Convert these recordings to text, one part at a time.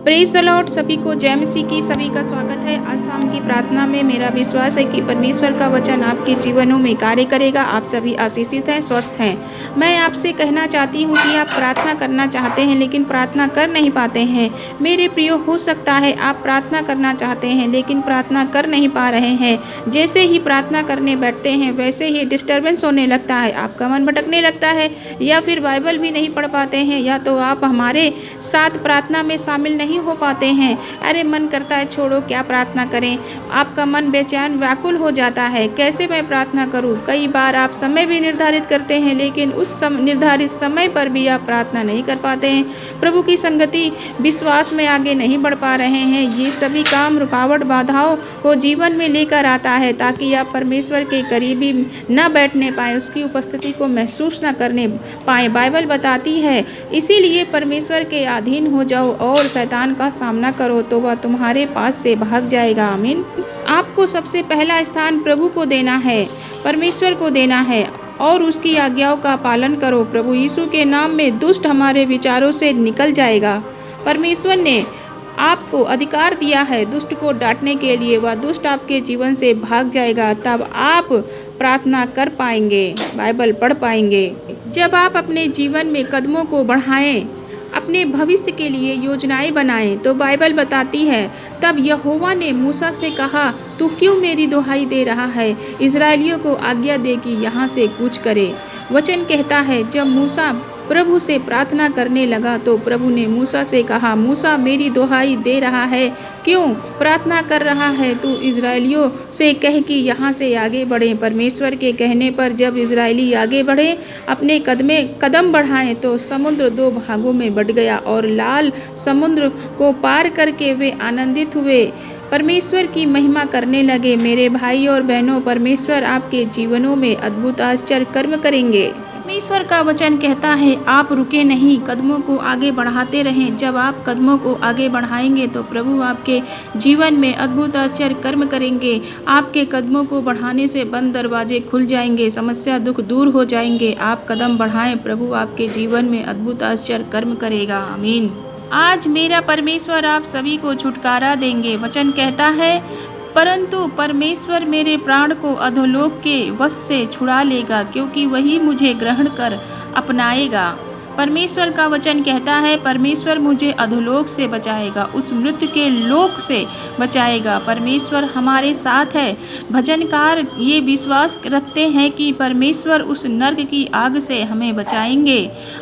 Praise the Lord. सभी को जय मसीह की सभी का स्वागत है। आज शाम की प्रार्थना में मेरा विश्वास है कि परमेश्वर का वचन आपके जीवनों में कार्य करेगा। आप सभी आशीषित हैं, स्वस्थ हैं। मैं आपसे कहना चाहती हूँ कि आप प्रार्थना करना चाहते हैं लेकिन प्रार्थना कर नहीं पाते हैं। मेरे प्रियो, हो सकता है आप प्रार्थना करना चाहते हैं लेकिन प्रार्थना कर नहीं पा रहे हैं। जैसे ही प्रार्थना करने बैठते हैं वैसे ही डिस्टर्बेंस होने लगता है, आपका मन भटकने लगता है, या फिर बाइबल भी नहीं पढ़ पाते हैं, या तो आप हमारे साथ प्रार्थना में शामिल नहीं हो पाते हैं। अरे मन करता है छोड़ो, क्या प्रार्थना करें। आपका मन बेचैन व्याकुल हो जाता है, कैसे मैं प्रार्थना करूं। कई बार आप समय भी निर्धारित करते हैं लेकिन उस निर्धारित समय पर भी आप प्रार्थना नहीं कर पाते हैं। प्रभु की संगति, विश्वास में आगे नहीं बढ़ पा रहे हैं। ये सभी काम रुकावट बाधाओं को जीवन में लेकर आता है ताकि आप परमेश्वर के करीबी न बैठने पाए, उसकी उपस्थिति को महसूस न करने पाए। बाइबल बताती है इसीलिए परमेश्वर के अधीन हो जाओ और शैतान का सामना करो तो वह तुम्हारे पास से भाग जाएगा। आमीन। आपको सबसे पहला स्थान प्रभु को देना है, परमेश्वर को देना है और उसकी आज्ञाओं का पालन करो। प्रभु यीशु के नाम में दुष्ट हमारे विचारों से निकल जाएगा। परमेश्वर ने आपको अधिकार दिया है दुष्ट को डांटने के लिए, वह दुष्ट आपके जीवन से भाग जाएगा। तब आप प्रार्थना कर पाएंगे, बाइबल पढ़ पाएंगे। जब आप अपने जीवन में कदमों को बढ़ाएं, अपने भविष्य के लिए योजनाएं बनाएं, तो बाइबल बताती है तब यहोवा ने मूसा से कहा, तू क्यों मेरी दुहाई दे रहा है। इजरायलियों को आज्ञा दे कि यहाँ से कूच करे। वचन कहता है जब मूसा प्रभु से प्रार्थना करने लगा तो प्रभु ने मूसा से कहा, मूसा मेरी दुहाई दे रहा है, क्यों प्रार्थना कर रहा है। तू इजरायलियों से कह कि यहाँ से आगे बढ़े। परमेश्वर के कहने पर जब इजरायली आगे बढ़े, अपने कदम बढ़ाएं तो समुद्र दो भागों में बट गया और लाल समुद्र को पार करके वे आनंदित हुए, परमेश्वर की महिमा करने लगे। मेरे भाई और बहनों, परमेश्वर आपके जीवनों में अद्भुत आश्चर्य कर्म करेंगे। परमेश्वर का वचन कहता है आप रुके नहीं, कदमों को आगे बढ़ाते रहें। जब आप कदमों को आगे बढ़ाएंगे तो प्रभु आपके जीवन में अद्भुत आश्चर्य कर्म करेंगे। आपके कदमों को बढ़ाने से बंद दरवाजे खुल जाएंगे, समस्या दुख दूर हो जाएंगे। आप कदम बढ़ाएं, प्रभु आपके जीवन में अद्भुत आश्चर्य कर्म करेगा। आमीन। आज मेरा परमेश्वर आप सभी को छुटकारा देंगे। वचन कहता है परंतु परमेश्वर मेरे प्राण को अधोलोक के वश से छुड़ा लेगा, क्योंकि वही मुझे ग्रहण कर अपनाएगा। परमेश्वर का वचन कहता है परमेश्वर मुझे अधोलोक से बचाएगा, उस मृत्यु के लोक से बचाएगा। परमेश्वर हमारे साथ है। भजनकार ये विश्वास रखते हैं कि परमेश्वर उस नर्क की आग से हमें बचाएंगे।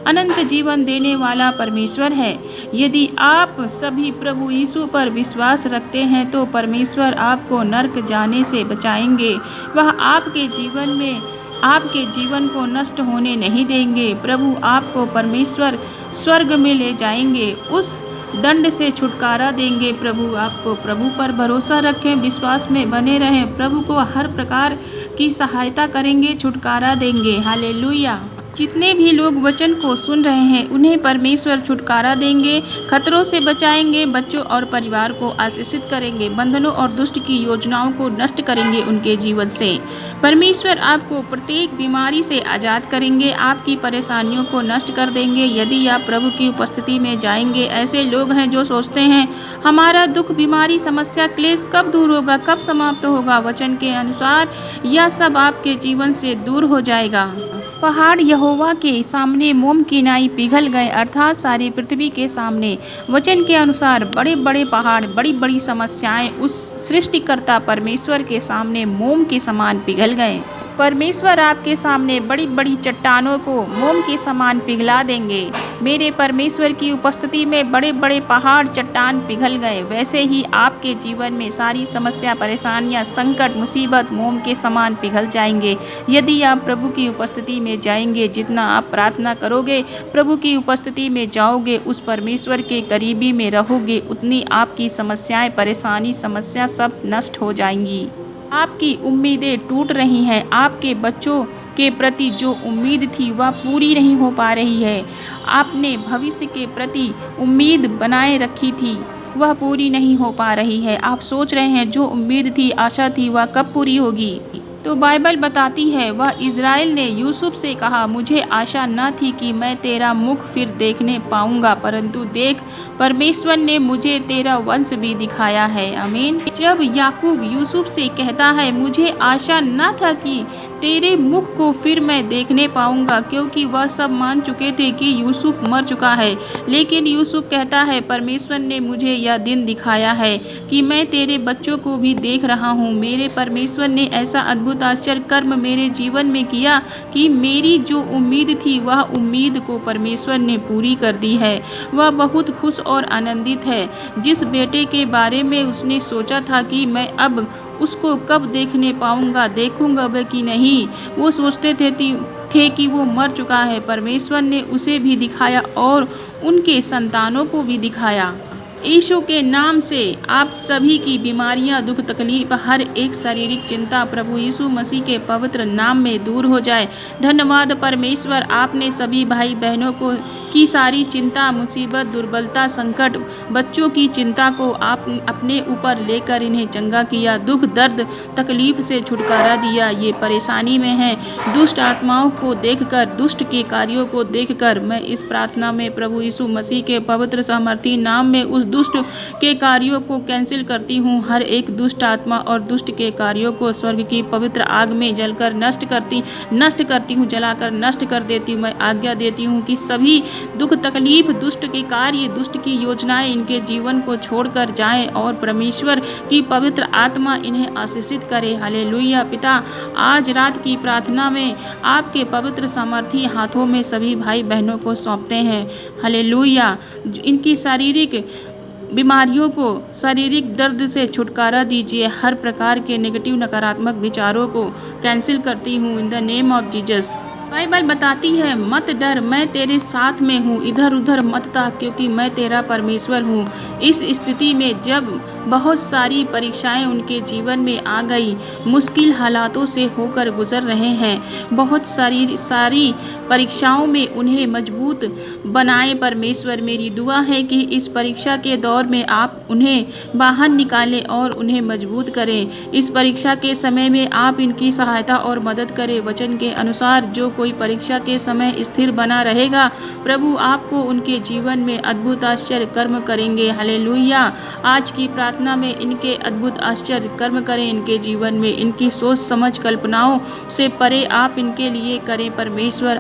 अनंत जीवन देने वाला परमेश्वर है। यदि आप सभी प्रभु यीशु पर विश्वास रखते हैं तो परमेश्वर आपको नर्क जाने से बचाएंगे। वह आपके जीवन को नष्ट होने नहीं देंगे। प्रभु आपको परमेश्वर स्वर्ग में ले जाएंगे, उस दंड से छुटकारा देंगे। प्रभु आपको प्रभु पर भरोसा रखें, विश्वास में बने रहें, प्रभु को हर प्रकार की सहायता करेंगे, छुटकारा देंगे। हालेलुया। जितने भी लोग वचन को सुन रहे हैं उन्हें परमेश्वर छुटकारा देंगे, खतरों से बचाएंगे, बच्चों और परिवार को आशीषित करेंगे, बंधनों और दुष्ट की योजनाओं को नष्ट करेंगे उनके जीवन से। परमेश्वर आपको प्रत्येक बीमारी से आज़ाद करेंगे, आपकी परेशानियों को नष्ट कर देंगे यदि आप प्रभु की उपस्थिति में जाएंगे। ऐसे लोग हैं जो सोचते हैं हमारा दुख, बीमारी, समस्या, क्लेश कब दूर होगा, कब समाप्त होगा। वचन के अनुसार यह सब आपके जीवन से दूर हो जाएगा। पहाड़ यहोवा के सामने मोम की नाई पिघल गए, अर्थात सारी पृथ्वी के सामने। वचन के अनुसार बड़े बड़े पहाड़, बड़ी बड़ी समस्याएं उस सृष्टिकर्ता परमेश्वर के सामने मोम के समान पिघल गए। परमेश्वर आपके सामने बड़ी बड़ी चट्टानों को मोम के समान पिघला देंगे। मेरे परमेश्वर की उपस्थिति में बड़े बड़े पहाड़, चट्टान पिघल गए। वैसे ही आपके जीवन में सारी समस्या, परेशानियां, संकट, मुसीबत मोम के समान पिघल जाएंगे यदि आप प्रभु की उपस्थिति में जाएंगे। जितना आप प्रार्थना करोगे, प्रभु की उपस्थिति में जाओगे, उस परमेश्वर के करीबी में रहोगे, उतनी आपकी समस्याएं, परेशानी, समस्या सब नष्ट हो जाएंगी। आपकी उम्मीदें टूट रही हैं, आपके बच्चों के प्रति जो उम्मीद थी वह पूरी नहीं हो पा रही है। आपने भविष्य के प्रति उम्मीद बनाए रखी थी, वह पूरी नहीं हो पा रही है। आप सोच रहे हैं जो उम्मीद थी, आशा थी, वह कब पूरी होगी। तो बाइबल बताती है वह इज़राइल ने यूसुफ से कहा, मुझे आशा न थी कि मैं तेरा मुख फिर देखने पाऊंगा, परंतु देख परमेश्वर ने मुझे तेरा वंश भी दिखाया है। आमीन। जब याकूब यूसुफ से कहता है मुझे आशा न था कि तेरे मुख को फिर मैं देखने पाऊंगा, क्योंकि वह सब मान चुके थे कि यूसुफ मर चुका है, लेकिन यूसुफ कहता है परमेश्वर ने मुझे यह दिन दिखाया है कि मैं तेरे बच्चों को भी देख रहा हूँ। मेरे परमेश्वर ने ऐसा अद्भुत आश्चर्य कर्म मेरे जीवन में किया कि मेरी जो उम्मीद थी वह उम्मीद को परमेश्वर ने पूरी कर दी है। वह बहुत खुश और आनंदित है। जिस बेटे के बारे में उसने सोचा था कि मैं अब उसको कब देखने पाऊंगा, देखूंगा वह कि नहीं, वो सोचते थे कि वो मर चुका है, परमेश्वर ने उसे भी दिखाया और उनके संतानों को भी दिखाया। यीशु के नाम से आप सभी की बीमारियां, दुख, तकलीफ, हर एक शारीरिक चिंता प्रभु यीशु मसीह के पवित्र नाम में दूर हो जाए। धन्यवाद परमेश्वर, आपने सभी भाई बहनों को की सारी चिंता, मुसीबत, दुर्बलता, संकट, बच्चों की चिंता को आप अपने ऊपर लेकर इन्हें चंगा किया। दुख, दर्द, तकलीफ से छुटकारा दिया। ये परेशानी में हैं, दुष्ट आत्माओं को देखकर, दुष्ट के कार्यों को देखकर मैं इस प्रार्थना में प्रभु यीशु मसीह के पवित्र सामर्थी नाम में उस दुष्ट के कार्यों को कैंसिल करती हूँ। हर एक दुष्ट आत्मा और दुष्ट के कार्यों को स्वर्ग की पवित्र आग में जलकर नष्ट करती हूँ, जलाकर नष्ट कर देती हूँ। मैं आज्ञा देती हूँ कि सभी दुख, तकलीफ, दुष्ट के कार्य, दुष्ट की योजनाएं इनके जीवन को छोड़कर जाएं और परमेश्वर की पवित्र आत्मा इन्हें आशीषित करे। हालेलुया। पिता, आज रात की प्रार्थना में आपके पवित्र सामर्थी हाथों में सभी भाई बहनों को सौंपते हैं। हालेलुया। इनकी शारीरिक बीमारियों को, शारीरिक दर्द से छुटकारा दीजिए। हर प्रकार के नेगेटिव, नकारात्मक विचारों को कैंसिल करती हूँ in the name of Jesus. Bible बताती है मत डर, मैं तेरे साथ में हूँ, इधर उधर मत ताक, क्योंकि मैं तेरा परमेश्वर हूँ। इस स्थिति में जब बहुत सारी परीक्षाएं उनके जीवन में आ गई, मुश्किल हालातों से होकर गुजर रहे हैं, बहुत सारी परीक्षाओं में उन्हें मजबूत बनाए परमेश्वर। मेरी दुआ है कि इस परीक्षा के दौर में आप उन्हें बाहर निकालें और उन्हें मजबूत करें। इस परीक्षा के समय में आप इनकी सहायता और मदद करें। वचन के अनुसार जो कोई परीक्षा के समय स्थिर बना रहेगा, प्रभु आपको उनके जीवन में अद्भुत आश्चर्य कर्म करेंगे। हालेलुया। आज की प्रार्थना में इनके अद्भुत आश्चर्य कर्म करें इनके जीवन में, इनकी सोच समझ कल्पनाओं से परे आप इनके लिए करें परमेश्वर।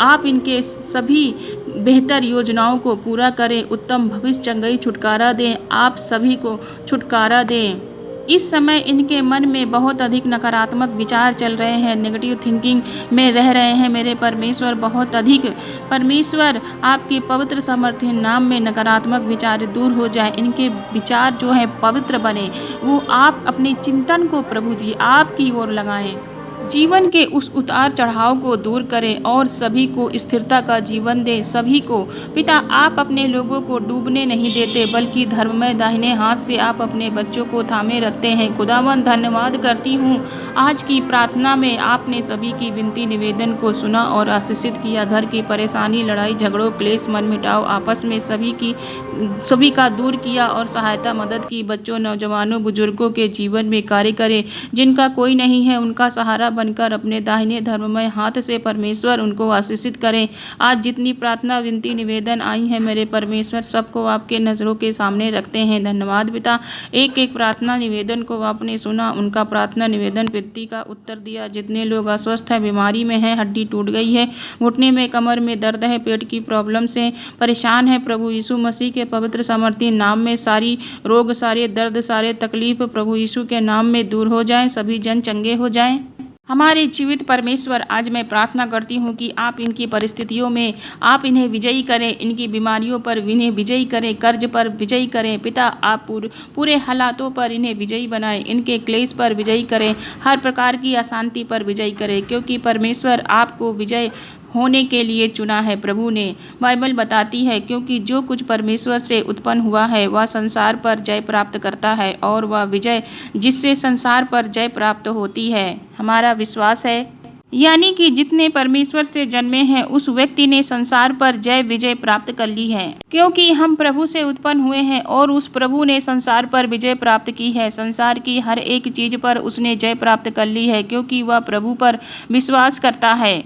आप इनके सभी बेहतर योजनाओं को पूरा करें, उत्तम भविष्य, चंगाई, छुटकारा दें, आप सभी को छुटकारा दें। इस समय इनके मन में बहुत अधिक नकारात्मक विचार चल रहे हैं, नेगेटिव थिंकिंग में रह रहे हैं मेरे परमेश्वर, बहुत अधिक। परमेश्वर आपके पवित्र सामर्थ्य नाम में नकारात्मक विचार दूर हो जाए, इनके विचार जो है पवित्र बने। वो आप अपने चिंतन को प्रभु जी आपकी ओर लगाएं, जीवन के उस उतार चढ़ाव को दूर करें और सभी को स्थिरता का जीवन दें। सभी को पिता, आप अपने लोगों को डूबने नहीं देते, बल्कि धर्ममय दाहिने हाथ से आप अपने बच्चों को थामे रखते हैं। खुदावंद, धन्यवाद करती हूँ आज की प्रार्थना में आपने सभी की विनती निवेदन को सुना और आशीषित किया। घर की परेशानी, लड़ाई झगड़ों, क्लेश, मनमुटाव आपस में सभी का दूर किया और सहायता मदद की। बच्चों, नौजवानों, बुजुर्गों के जीवन में कार्य करें। जिनका कोई नहीं है उनका सहारा बनकर अपने दाहिने धर्ममय हाथ से परमेश्वर उनको आशीषित करें। आज जितनी प्रार्थना, विनती, निवेदन आई है मेरे परमेश्वर, सबको आपके नज़रों के सामने रखते हैं। धन्यवाद पिता, एक एक प्रार्थना निवेदन को आपने सुना, उनका प्रार्थना निवेदन विनती का उत्तर दिया। जितने लोग अस्वस्थ हैं, बीमारी में हैं, हड्डी टूट गई है, घुटने में, कमर में दर्द है, पेट की प्रॉब्लम से परेशान है, प्रभु यीशु मसीह के पवित्र सामर्थी नाम में सारी रोग, सारे दर्द, सारे तकलीफ प्रभु यीशु के नाम में दूर हो जाएं, सभी जन चंगे हो जाएं। हमारे जीवित परमेश्वर, आज मैं प्रार्थना करती हूँ कि आप इनकी परिस्थितियों में आप इन्हें विजयी करें, इनकी बीमारियों पर इन्हें विजयी करें, कर्ज पर विजयी करें। पिता, आप पूरे हालातों पर इन्हें विजयी बनाएं, इनके क्लेश पर विजयी करें, हर प्रकार की अशांति पर विजयी करें, क्योंकि परमेश्वर आपको विजय होने के लिए चुना है प्रभु ने। बाइबल बताती है क्योंकि जो कुछ परमेश्वर से उत्पन्न हुआ है वह संसार पर जय प्राप्त करता है, और वह विजय जिससे संसार पर जय प्राप्त होती है। हमारा विश्वास है यानी कि जितने परमेश्वर से जन्मे हैं उस व्यक्ति ने संसार पर जय विजय प्राप्त कर ली है, क्योंकि हम प्रभु से उत्पन्न हुए हैं और उस प्रभु ने संसार पर विजय प्राप्त की है। संसार की हर एक चीज पर उसने जय प्राप्त कर ली है, क्योंकि वह प्रभु पर विश्वास करता है।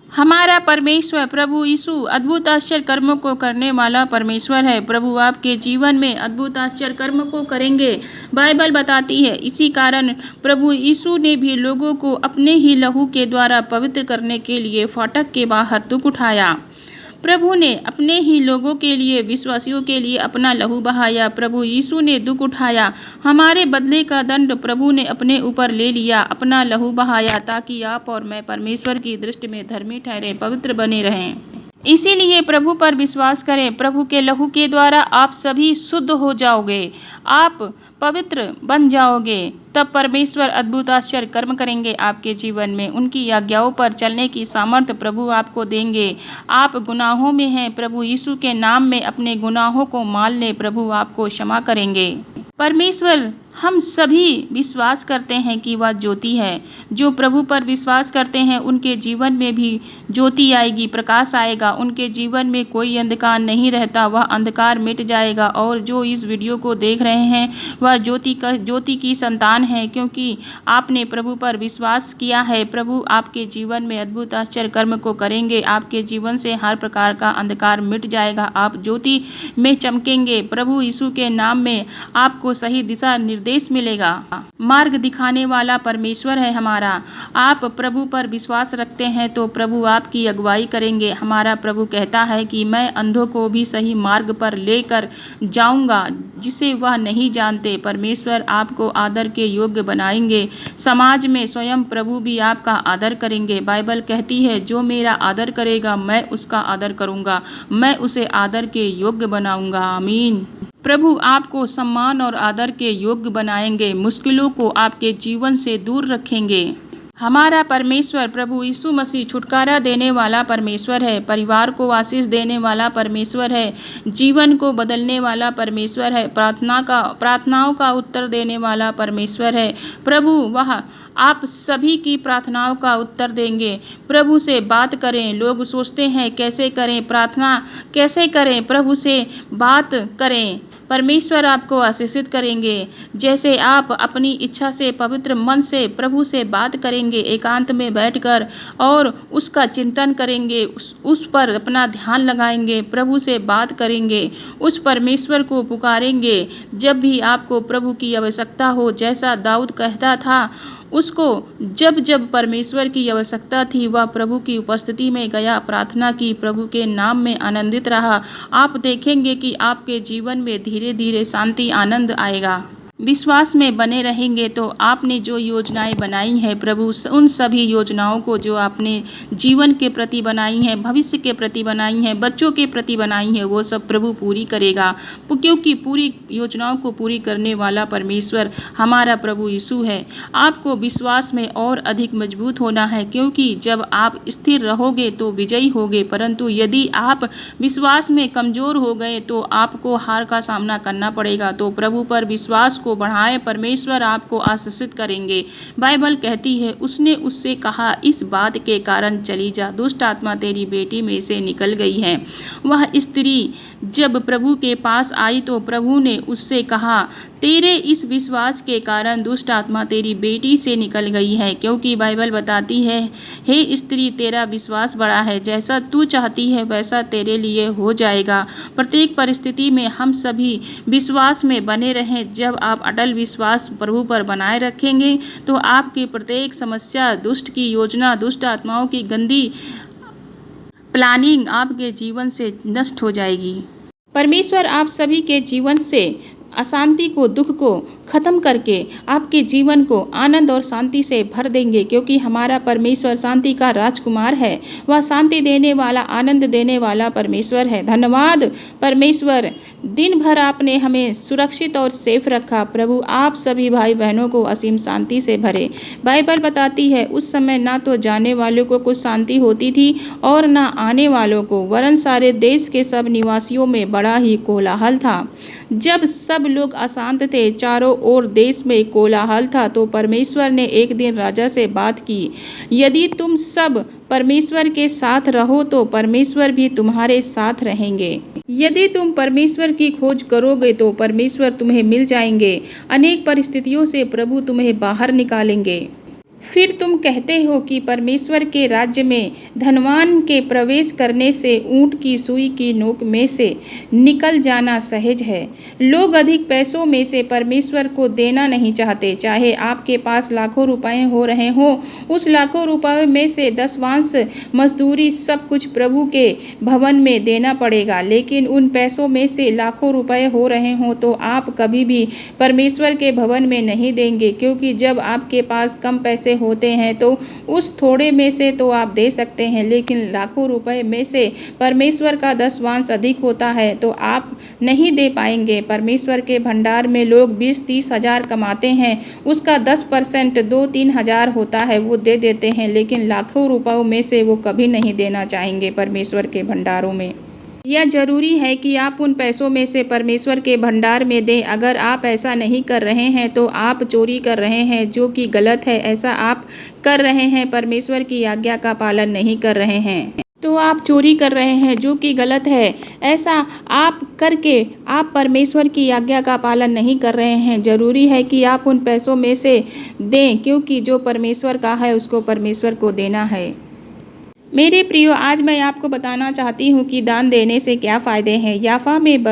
हमारा परमेश्वर प्रभु यीशु अद्भुत आश्चर्य कर्मों को करने वाला परमेश्वर है। प्रभु आपके जीवन में अद्भुत आश्चर्य कर्म को करेंगे, बाइबल बताती है। इसी कारण प्रभु यीशु ने भी लोगों को अपने ही लहू के द्वारा पवित्र करने के लिए फाटक के बाहर दुख उठाया। प्रभु ने अपने ही लोगों के लिए, विश्वासियों के लिए अपना लहू बहाया। प्रभु यीशु ने दुख उठाया, हमारे बदले का दंड प्रभु ने अपने ऊपर ले लिया, अपना लहू बहाया, ताकि आप और मैं परमेश्वर की दृष्टि में धर्मी ठहरें, पवित्र बने रहें। इसीलिए प्रभु पर विश्वास करें। प्रभु के लहू के द्वारा आप सभी शुद्ध हो जाओगे, आप पवित्र बन जाओगे। तब परमेश्वर अद्भुत आश्चर्य कर्म करेंगे आपके जीवन में। उनकी आज्ञाओं पर चलने की सामर्थ्य प्रभु आपको देंगे। आप गुनाहों में हैं, प्रभु यीशु के नाम में अपने गुनाहों को मान लें, प्रभु आपको क्षमा करेंगे। परमेश्वर हम सभी विश्वास करते हैं कि वह ज्योति है। जो प्रभु पर विश्वास करते हैं उनके जीवन में भी ज्योति आएगी, प्रकाश आएगा। उनके जीवन में कोई अंधकार नहीं रहता, वह अंधकार मिट जाएगा। और जो इस वीडियो को देख रहे हैं वह ज्योति की संतान है, क्योंकि आपने प्रभु पर विश्वास किया है। प्रभु आपके जीवन में अद्भुत आश्चर्य कर्म को करेंगे। आपके जीवन से हर प्रकार का अंधकार मिट जाएगा, आप ज्योति में चमकेंगे। प्रभु यीशु के नाम में आपको सही दिशा निर्देश मिलेगा। मार्ग दिखाने वाला परमेश्वर है हमारा। आप प्रभु पर विश्वास रखते हैं तो प्रभु आपकी अगुवाई करेंगे। हमारा प्रभु कहता है कि मैं अंधों को भी सही मार्ग पर लेकर जाऊंगा जिसे वह नहीं जानते। परमेश्वर आपको आदर के योग्य बनाएंगे। समाज में स्वयं प्रभु भी आपका आदर करेंगे। बाइबल कहती है, जो मेरा आदर करेगा मैं उसका आदर करूंगा, मैं उसे आदर के योग्य बनाऊंगा। आमीन। प्रभु आपको सम्मान और आदर के योग्य बनाएंगे, मुश्किलों को आपके जीवन से दूर रखेंगे। हमारा परमेश्वर प्रभु यीशु मसीह छुटकारा देने वाला परमेश्वर है, परिवार को आशीष देने वाला परमेश्वर है, जीवन को बदलने वाला परमेश्वर है, प्रार्थनाओं का उत्तर देने वाला परमेश्वर है। प्रभु वह आप सभी की प्रार्थनाओं का उत्तर देंगे। प्रभु से बात करें। लोग सोचते हैं कैसे करें, प्रार्थना कैसे करें, प्रभु से बात करें, परमेश्वर आपको आशीषित करेंगे। जैसे आप अपनी इच्छा से पवित्र मन से प्रभु से बात करेंगे, एकांत में बैठकर और उसका चिंतन करेंगे, उस पर अपना ध्यान लगाएंगे, प्रभु से बात करेंगे, उस परमेश्वर को पुकारेंगे जब भी आपको प्रभु की आवश्यकता हो। जैसा दाऊद कहता था, उसको जब जब परमेश्वर की आवश्यकता थी वह प्रभु की उपस्थिति में गया, प्रार्थना की, प्रभु के नाम में आनंदित रहा। आप देखेंगे कि आपके जीवन में धीरे धीरे शांति, आनंद आएगा। विश्वास में बने रहेंगे तो आपने जो योजनाएं बनाई हैं, प्रभु उन सभी योजनाओं को जो आपने जीवन के प्रति बनाई हैं, भविष्य के प्रति बनाई हैं, बच्चों के प्रति बनाई हैं, वो सब प्रभु पूरी करेगा, क्योंकि पूरी योजनाओं को पूरी करने वाला परमेश्वर हमारा प्रभु यीशु है। आपको विश्वास में और अधिक मजबूत होना है, क्योंकि जब आप स्थिर रहोगे तो विजयी होगे, परंतु यदि आप विश्वास में कमज़ोर हो गए तो आपको हार का सामना करना पड़ेगा। तो प्रभु पर विश्वास को बढ़ाएं, परमेश्वर आपको आशीषित करेंगे। बाइबल कहती है, उसने उससे कहा, इस बात के कारण चली जा, दुष्ट आत्मा तेरी बेटी में से निकल गई है। वह स्त्री जब प्रभु के पास आई तो प्रभु ने उससे कहा, तेरे इस विश्वास के कारण दुष्ट आत्मा तेरी बेटी से निकल गई है, क्योंकि बाइबल बताती है, हे स्त्री तेरा विश्वास बड़ा है, जैसा तू चाहती है वैसा तेरे लिए हो जाएगा। प्रत्येक परिस्थिति में हम सभी विश्वास में बने रहें। जब आप अटल विश्वास प्रभु पर बनाए रखेंगे तो आपकी प्रत्येक समस्या, दुष्ट की योजना, दुष्ट आत्माओं की गंदी प्लानिंग आपके जीवन से नष्ट हो जाएगी। परमेश्वर आप सभी के जीवन से अशांति को, दुख को खत्म करके आपके जीवन को आनंद और शांति से भर देंगे, क्योंकि हमारा परमेश्वर शांति का राजकुमार है। वह शांति देने वाला, आनंद देने वाला परमेश्वर है। धन्यवाद परमेश्वर, दिन भर आपने हमें सुरक्षित और सेफ रखा। प्रभु आप सभी भाई बहनों को असीम शांति से भरे। बाइबल बताती है, उस समय ना तो जाने वालों को कुछ शांति होती थी और ना आने वालों को, वरन सारे देश के सब निवासियों में बड़ा ही कोलाहल था। जब सब लोग अशांत थे, चारों ओर देश में कोलाहल था। तो परमेश्वर ने एक दिन राजा से बात की, यदि तुम सब परमेश्वर के साथ रहो तो परमेश्वर भी तुम्हारे साथ रहेंगे। यदि तुम परमेश्वर की खोज करोगे तो परमेश्वर तुम्हें मिल जाएंगे। अनेक परिस्थितियों से प्रभु तुम्हें बाहर निकालेंगे। फिर तुम कहते हो कि परमेश्वर के राज्य में धनवान के प्रवेश करने से ऊंट की सुई की नोक में से निकल जाना सहज है। लोग अधिक पैसों में से परमेश्वर को देना नहीं चाहते। चाहे आपके पास लाखों रुपए हो रहे हों, उस लाखों रुपए में से 10वांश मजदूरी सब कुछ प्रभु के भवन में देना पड़ेगा। लेकिन उन पैसों में से लाखों रुपए हो रहे हों तो आप कभी भी परमेश्वर के भवन में नहीं देंगे, क्योंकि जब आपके पास कम पैसे होते हैं तो उस थोड़े में से तो आप दे सकते हैं, लेकिन लाखों रुपए में से परमेश्वर का 10वांश अधिक होता है तो आप नहीं दे पाएंगे। परमेश्वर के भंडार में लोग 20-30 हजार कमाते हैं, उसका 10% 2-3 हजार होता है, वो दे देते हैं, लेकिन लाखों रुपयों में से वो कभी नहीं देना चाहेंगे परमेश्वर के भंडारों में। यह जरूरी है कि आप उन पैसों में से परमेश्वर के भंडार में दें। अगर आप ऐसा नहीं कर रहे हैं तो आप चोरी कर रहे हैं, जो कि गलत है। ऐसा आप कर रहे हैं, परमेश्वर की आज्ञा का पालन नहीं कर रहे हैं तो आप चोरी कर रहे हैं, जो कि गलत है। ऐसा आप करके आप परमेश्वर की आज्ञा का पालन नहीं कर रहे हैं। जरूरी है कि आप उन पैसों में से दें, क्योंकि जो परमेश्वर का है उसको परमेश्वर को देना है। मेरे प्रियो, आज मैं आपको बताना चाहती हूँ कि दान देने से क्या फ़ायदे हैं। याफा में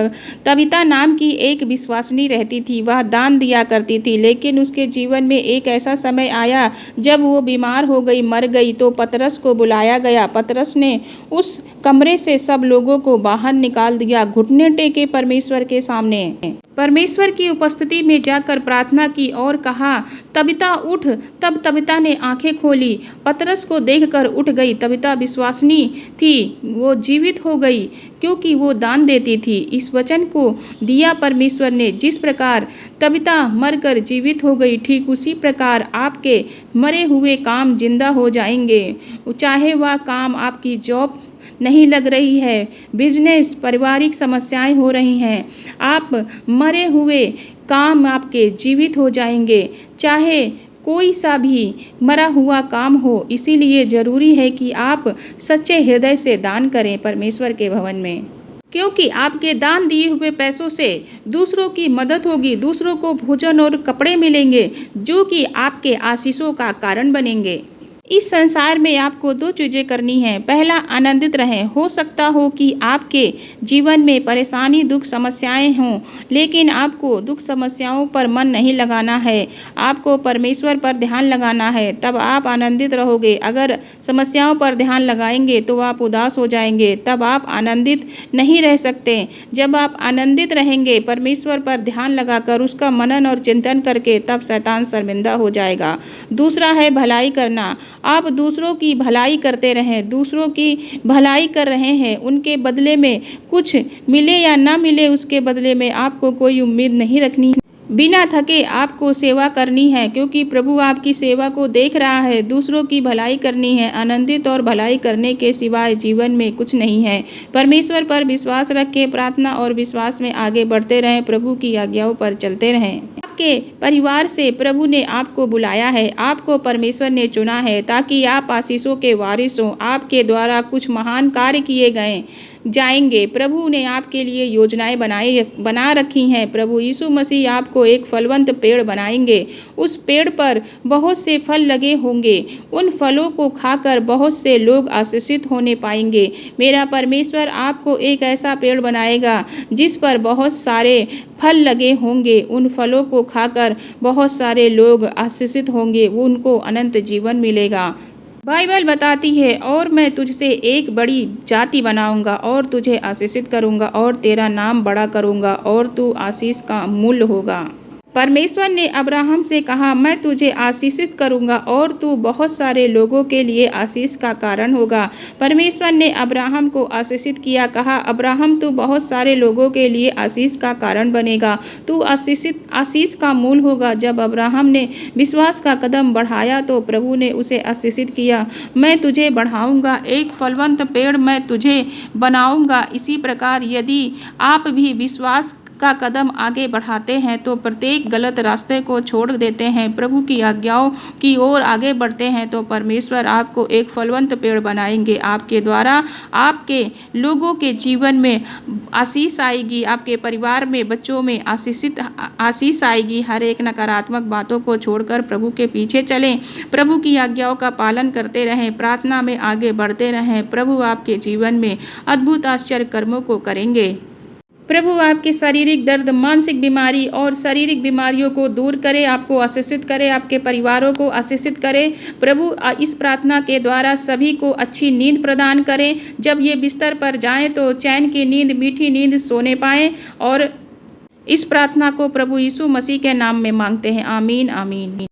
तबीता नाम की एक विश्वासिनी रहती थी। वह दान दिया करती थी, लेकिन उसके जीवन में एक ऐसा समय आया जब वो बीमार हो गई, मर गई। तो पतरस को बुलाया गया। पतरस ने उस कमरे से सब लोगों को बाहर निकाल दिया, घुटने टेके परमेश्वर के सामने परमेश्वर की उपस्थिति में जाकर प्रार्थना की और कहा, तबीता उठ। तब तबीता ने आंखें खोली, पतरस को देखकर उठ गई। तबीता विश्वासिनी थी, वो जीवित हो गई क्योंकि वो दान देती थी। इस वचन को दिया परमेश्वर ने। जिस प्रकार तबीता मरकर जीवित हो गई, ठीक उसी प्रकार आपके मरे हुए काम जिंदा हो जाएंगे। चाहे वह काम आपकी जॉब नहीं लग रही है, बिजनेस, पारिवारिक समस्याएं हो रही हैं, आप मरे हुए काम आपके जीवित हो जाएंगे, चाहे कोई सा भी मरा हुआ काम हो। इसीलिए ज़रूरी है कि आप सच्चे हृदय से दान करें परमेश्वर के भवन में, क्योंकि आपके दान दिए हुए पैसों से दूसरों की मदद होगी, दूसरों को भोजन और कपड़े मिलेंगे, जो कि आपके आशीषों का कारण बनेंगे। इस संसार में आपको 2 चीज़ें करनी हैं। पहला, आनंदित रहें। हो सकता हो कि आपके जीवन में परेशानी, दुख, समस्याएं हों, लेकिन आपको दुख समस्याओं पर मन नहीं लगाना है, आपको परमेश्वर पर ध्यान लगाना है, तब आप आनंदित रहोगे। अगर समस्याओं पर ध्यान लगाएंगे तो आप उदास हो जाएंगे, तब आप आनंदित नहीं रह सकते। जब आप आनंदित रहेंगे, परमेश्वर पर ध्यान लगाकर उसका मनन और चिंतन करके, तब शैतान शर्मिंदा हो जाएगा। दूसरा है भलाई करना। आप दूसरों की भलाई करते रहें। दूसरों की भलाई कर रहे हैं, उनके बदले में कुछ मिले या ना मिले, उसके बदले में आपको कोई उम्मीद नहीं रखनी है। बिना थके आपको सेवा करनी है, क्योंकि प्रभु आपकी सेवा को देख रहा है। दूसरों की भलाई करनी है। आनंदित और भलाई करने के सिवाय जीवन में कुछ नहीं है। परमेश्वर पर विश्वास रख के प्रार्थना और विश्वास में आगे बढ़ते रहें। प्रभु की आज्ञाओं पर चलते रहें। आपके परिवार से प्रभु ने आपको बुलाया है, आपको परमेश्वर ने चुना है ताकि आप आशीषों के वारिस हों। आपके द्वारा कुछ महान कार्य किए गए जाएंगे। प्रभु ने आपके लिए योजनाएं बना रखी हैं। प्रभु यीशु मसीह आपको एक फलवंत पेड़ बनाएंगे। उस पेड़ पर बहुत से फल लगे होंगे। उन फलों को खाकर बहुत से लोग आशीषित होने पाएंगे। मेरा परमेश्वर आपको एक ऐसा पेड़ बनाएगा जिस पर बहुत सारे फल लगे होंगे। उन फलों को खाकर बहुत सारे लोग आशीषित होंगे, उनको अनंत जीवन मिलेगा। बाइबल बताती है, और मैं तुझसे एक बड़ी जाति बनाऊंगा और तुझे आशीषित करूंगा और तेरा नाम बड़ा करूंगा और तू आशीष का मूल होगा। परमेश्वर ने अब्राहम से कहा, मैं तुझे आशीषित करूंगा और तू बहुत सारे लोगों के लिए आशीष का कारण होगा। परमेश्वर ने अब्राहम को आशीषित किया, कहा, अब्राहम तू बहुत सारे लोगों के लिए आशीष का कारण बनेगा, तू आशीष का मूल होगा। जब अब्राहम ने विश्वास का कदम बढ़ाया तो प्रभु ने उसे आशीषित किया। मैं तुझे बढ़ाऊंगा, एक फलवंत पेड़ मैं तुझे बनाऊंगा। इसी प्रकार यदि आप भी विश्वास का कदम आगे बढ़ाते हैं तो प्रत्येक गलत रास्ते को छोड़ देते हैं, प्रभु की आज्ञाओं की ओर आगे बढ़ते हैं तो परमेश्वर आपको एक फलवंत पेड़ बनाएंगे। आपके द्वारा आपके लोगों के जीवन में आशीष आएगी, आपके परिवार में, बच्चों में आशीष आएगी। हर एक नकारात्मक बातों को छोड़कर प्रभु के पीछे चलें, प्रभु की आज्ञाओं का पालन करते रहें, प्रार्थना में आगे बढ़ते रहें। प्रभु आपके जीवन में अद्भुत आश्चर्य कर्मों को करेंगे। प्रभु आपके शारीरिक दर्द, मानसिक बीमारी और शारीरिक बीमारियों को दूर करे, आपको आशीषित करे, आपके परिवारों को आशीषित करे। प्रभु इस प्रार्थना के द्वारा सभी को अच्छी नींद प्रदान करें। जब ये बिस्तर पर जाएं तो चैन की नींद, मीठी नींद सोने पाएं। और इस प्रार्थना को प्रभु यीशु मसीह के नाम में मांगते हैं। आमीन आमीन।